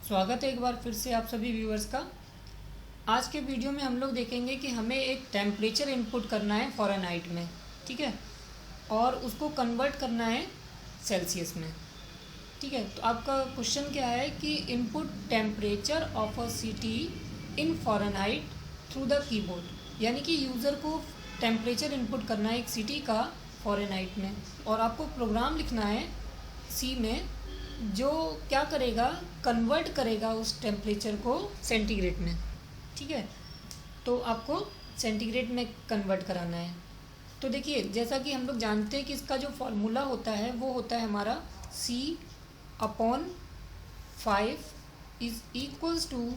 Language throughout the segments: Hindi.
स्वागत है एक बार फिर से आप सभी व्यूअर्स का। आज के वीडियो में हम लोग देखेंगे कि हमें एक टेम्परेचर इनपुट करना है फ़ारेनहाइट में, ठीक है, और उसको कन्वर्ट करना है सेल्सियस में, ठीक है। तो आपका क्वेश्चन क्या है कि input temperature of a city in Fahrenheit through the keyboard, यानी कि यूज़र को टेम्परेचर इनपुट करना है एक सिटी का फ़ारेनहाइट में, और आपको प्रोग्राम लिखना है सी में जो क्या करेगा, कन्वर्ट करेगा उस टेम्परेचर को सेंटीग्रेड में, ठीक है। तो आपको सेंटीग्रेड में कन्वर्ट कराना है। तो देखिए, जैसा कि हम लोग जानते हैं कि इसका जो फॉर्मूला होता है वो होता है हमारा C/5 is equals to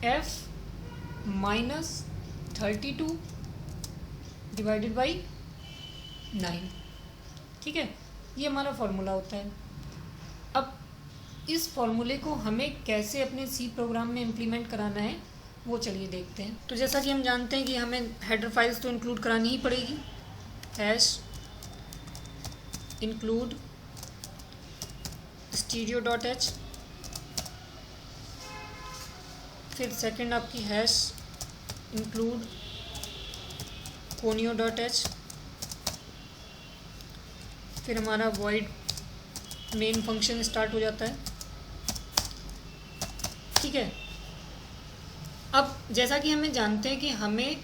F-32 divided by 9, ठीक है। ये हमारा फॉर्मूला होता है। अब इस फॉर्मूले को हमें कैसे अपने सी प्रोग्राम में इम्प्लीमेंट कराना है वो चलिए देखते हैं। तो जैसा कि हम जानते हैं कि हमें हेडर फाइल्स तो इंक्लूड करानी ही पड़ेगी। हैश इंक्लूड stereo.h, फिर सेकंड आपकी हैश इंक्लूड conio.h, फिर हमारा void मेन फंक्शन स्टार्ट हो जाता है, ठीक है। अब जैसा कि हमें जानते हैं कि हमें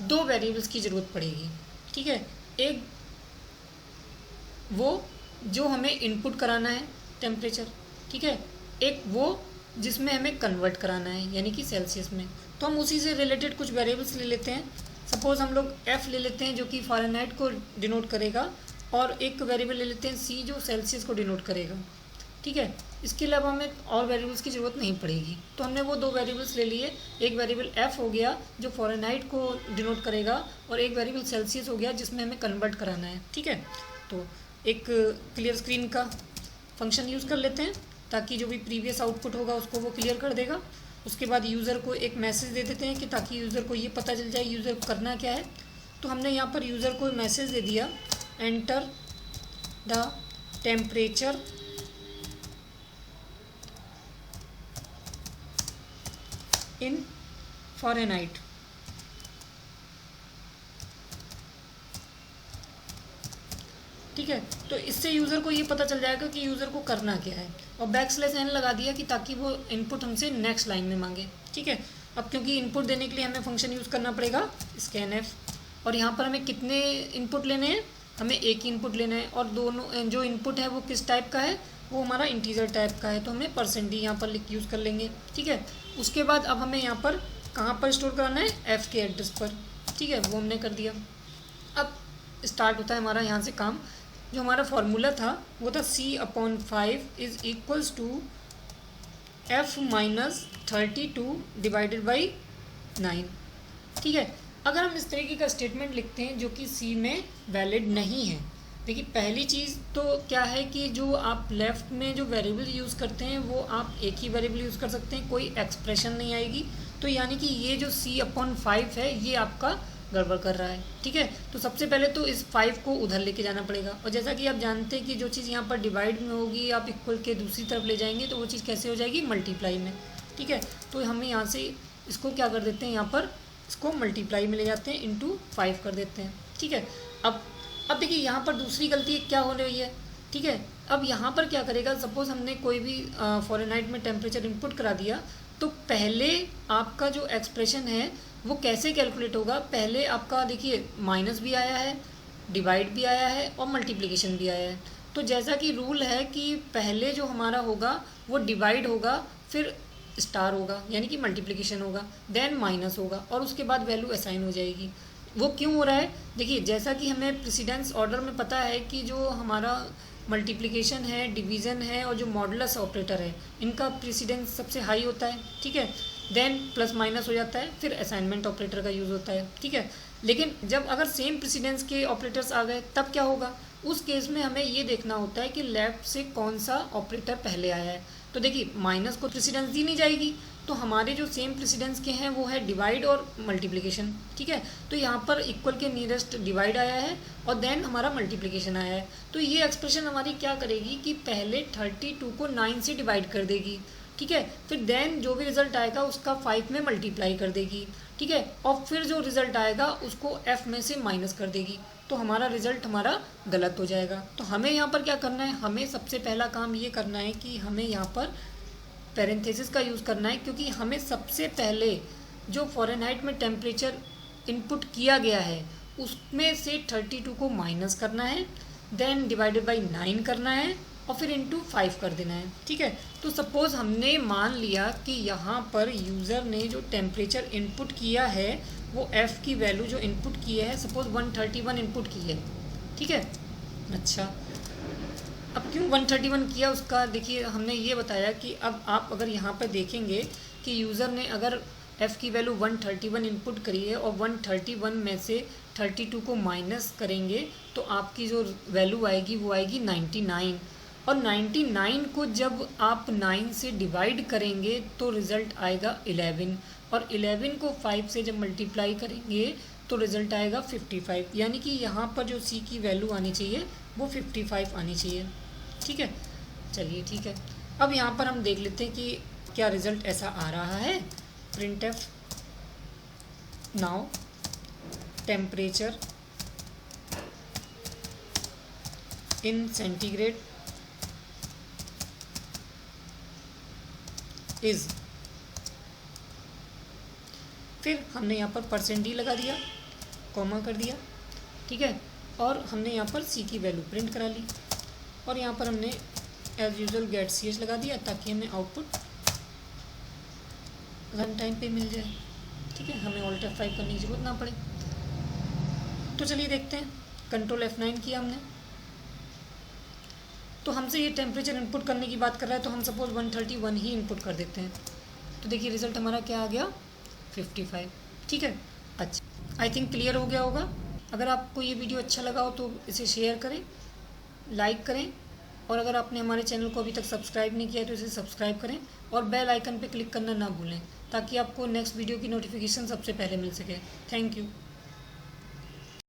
दो वेरिएबल्स की ज़रूरत पड़ेगी, ठीक है। एक वो जो हमें इनपुट कराना है टेम्परेचर, ठीक है, एक वो जिसमें हमें कन्वर्ट कराना है यानी कि सेल्सियस में। तो हम उसी से रिलेटेड कुछ वेरिएबल्स ले लेते हैं। सपोज़ हम लोग एफ़ ले लेते हैं जो कि फ़ारेनहाइट को डिनोट करेगा, और एक वेरिएबल ले लेते हैं सी जो सेल्सियस को डिनोट करेगा, ठीक है। इसके अलावा हमें और वेरिएबल्स की ज़रूरत नहीं पड़ेगी। तो हमने वो दो वेरिएबल्स ले लिए, एक वेरिएबल एफ़ हो गया जो फ़ारेनहाइट को डिनोट करेगा, और एक वेरिएबल सेल्सियस हो गया जिसमें हमें कन्वर्ट कराना है, ठीक है। तो एक क्लियर स्क्रीन का फंक्शन यूज़ कर लेते हैं ताकि जो भी प्रीवियस आउटपुट होगा उसको वो क्लियर कर देगा। उसके बाद यूज़र को एक मैसेज दे देते हैं कि ताकि यूज़र को ये पता चल जाए यूज़र को करना क्या है। तो हमने यहाँ पर यूज़र को मैसेज दे दिया, enter the temperature in Fahrenheit, ठीक है। तो इससे यूज़र को ये पता चल जाएगा कि यूज़र को करना क्या है, और \n लगा दिया कि ताकि वो इनपुट हमसे नेक्स्ट लाइन में मांगे, ठीक है। अब क्योंकि इनपुट देने के लिए हमें फंक्शन यूज़ करना पड़ेगा scanf, और यहाँ पर हमें कितने इनपुट लेने हैं, हमें एक ही इनपुट लेना है, और दोनों जो इनपुट है वो किस टाइप का है, वो हमारा इंटीजर टाइप का है, तो हमें % यहाँ पर लिख यूज़ कर लेंगे, ठीक है। उसके बाद अब हमें यहाँ पर कहाँ पर स्टोर कराना है, एफ़ के एड्रेस पर, ठीक है, वो हमने कर दिया। अब स्टार्ट होता है हमारा यहाँ से काम। जो हमारा फॉर्मूला था वो था C/5 is equals to F-32 divided by 9, ठीक है। अगर हम इस तरीके का स्टेटमेंट लिखते हैं जो कि सी में वैलिड नहीं है, देखिए पहली चीज़ तो क्या है कि जो आप लेफ़्ट में जो वेरिएबल यूज़ करते हैं वो आप एक ही वेरिएबल यूज़ कर सकते हैं, कोई एक्सप्रेशन नहीं आएगी। तो यानी कि ये जो C/5 है ये आपका गड़बड़ कर रहा है, ठीक है। तो सबसे पहले तो इस 5 को उधर लेके जाना पड़ेगा, और जैसा कि आप जानते हैं कि जो चीज़ यहाँ पर डिवाइड में होगी आप इक्वल के दूसरी तरफ ले जाएंगे तो वो चीज़ कैसे हो जाएगी, मल्टीप्लाई में, ठीक है। तो हम यहाँ से इसको क्या कर देते हैं, यहाँ पर इसको मल्टीप्लाई में ले जाते हैं, इंटू 5 कर देते हैं, ठीक है। अब देखिए यहाँ पर दूसरी गलती क्या हो रही है, ठीक है। अब यहाँ पर क्या करेगा, सपोज़ हमने कोई भी फ़ारेनहाइट में टेम्परेचर इनपुट करा दिया, तो पहले आपका जो एक्सप्रेशन है वो कैसे कैलकुलेट होगा, पहले आपका देखिए माइनस भी आया है, डिवाइड भी आया है, और मल्टीप्लिकेशन भी आया है। तो जैसा कि रूल है कि पहले जो हमारा होगा वो डिवाइड होगा, फिर स्टार होगा यानी कि मल्टीप्लिकेशन होगा, देन माइनस होगा, और उसके बाद वैल्यू असाइन हो जाएगी। वो क्यों हो रहा है, देखिए जैसा कि हमें प्रेसिडेंस ऑर्डर में पता है कि जो हमारा मल्टीप्लिकेशन है, डिवीज़न है, और जो मॉडुलस ऑपरेटर है इनका प्रेसिडेंस सबसे हाई होता है, ठीक है। देन प्लस माइनस हो जाता है, फिर असाइनमेंट ऑपरेटर का यूज़ होता है, ठीक है। लेकिन जब अगर सेम प्रेसिडेंस के ऑपरेटर्स आ गए तब क्या होगा, उस केस में हमें ये देखना होता है कि लेफ़्ट से कौन सा ऑपरेटर पहले आया है। तो देखिए माइनस को प्रेसिडेंस दी नहीं जाएगी, तो हमारे जो सेम प्रेसिडेंस के हैं वो है डिवाइड और मल्टीप्लिकेशन, ठीक है। तो यहाँ पर इक्वल के नियरेस्ट डिवाइड आया है और देन हमारा मल्टीप्लिकेशन आया है। तो ये एक्सप्रेशन हमारी क्या करेगी कि पहले 32 को 9 से डिवाइड कर देगी, ठीक है, फिर देन जो भी रिजल्ट आएगा उसका 5 में मल्टीप्लाई कर देगी, ठीक है, और फिर जो रिजल्ट आएगा उसको f में से माइनस कर देगी। तो हमारा रिजल्ट हमारा गलत हो जाएगा। तो हमें यहाँ पर क्या करना है, हमें सबसे पहला काम ये करना है कि हमें यहाँ पर पैरेंथेसिस का यूज़ करना है, क्योंकि हमें सबसे पहले जो फ़ारेनहाइट में टेम्परेचर इनपुट किया गया है उसमें से 32 को माइनस करना है, देन डिवाइडेड बाई 9 करना है और फिर इंटू 5 कर देना है, ठीक है। तो सपोज़ हमने मान लिया कि यहाँ पर यूज़र ने जो टेम्परेचर इनपुट किया है वो f की वैल्यू जो इनपुट की है सपोज़ 131 इनपुट की है, ठीक है। अच्छा, अब क्यों 131 किया उसका देखिए, हमने ये बताया कि अब आप अगर यहाँ पर देखेंगे कि यूज़र ने अगर f की वैल्यू 131 इनपुट करी है और 131 में से 32 को माइनस करेंगे तो आपकी जो वैल्यू आएगी वो आएगी 99, और 99 को जब आप 9 से डिवाइड करेंगे तो रिज़ल्ट आएगा 11, और 11 को 5 से जब मल्टीप्लाई करेंगे तो रिज़ल्ट आएगा 55, यानी कि यहाँ पर जो c की वैल्यू आनी चाहिए वो 55 आनी चाहिए, ठीक है। चलिए ठीक है, अब यहाँ पर हम देख लेते हैं कि क्या रिज़ल्ट ऐसा आ रहा है। Print F now temperature in centigrade is, फिर हमने यहाँ पर % लगा दिया, कॉमा कर दिया, ठीक है, और हमने यहाँ पर c की वैल्यू प्रिंट करा ली और यहाँ पर हमने एज यूजुअल गेट ch लगा दिया ताकि हमें आउटपुट रन टाइम पे मिल जाए, ठीक है, हमें ऑल्ट F5 करने की ज़रूरत ना पड़े। तो चलिए देखते हैं, कंट्रोल F9 किया हमने, तो हमसे ये टेम्परेचर इनपुट करने की बात कर रहा है, तो हम सपोज 131 ही इनपुट कर देते हैं। तो देखिए रिज़ल्ट हमारा क्या आ गया, 55, ठीक है। अच्छा, आई थिंक क्लियर हो गया होगा। अगर आपको ये वीडियो अच्छा लगा हो तो इसे शेयर करें, लाइक करें, और अगर आपने हमारे चैनल को अभी तक सब्सक्राइब नहीं किया तो इसे सब्सक्राइब करें और बेल आइकन पर क्लिक करना ना भूलें ताकि आपको नेक्स्ट वीडियो की नोटिफिकेशन सबसे पहले मिल सके। Thank you.